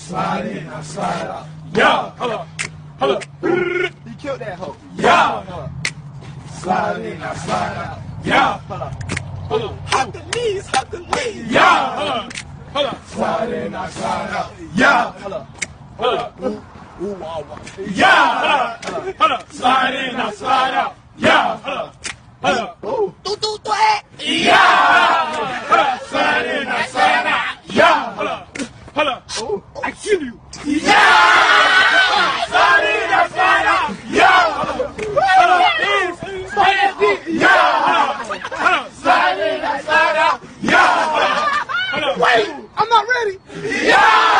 Slide in, I slide out. Yeah, hold up. Hold up. He killed that hoe. Yeah. Hold up. Slide in, I slide out. Yeah. Hold up. Hold up. Hop the knees, hop the knees. Yeah. Hold up. Hold up. Slide in, I slide out. Yeah. Hold up. Hold up. Ooh, wah, wah. Yeah. Hold up. Hold up. Slide in, I slide out. Yeah. Hold up. Hold up. Ooh. Yeah. Hold up. Slide in, I slide out. Yeah. Hold up. Hold up. Ooh. I kill you. Yeah. Slide in, I slide out. Yeah. Hold up. Hold up. Yeah. Hold up. Slide in, I slide out. Yeah. Hold up. Wait, I'm not ready. Yeah.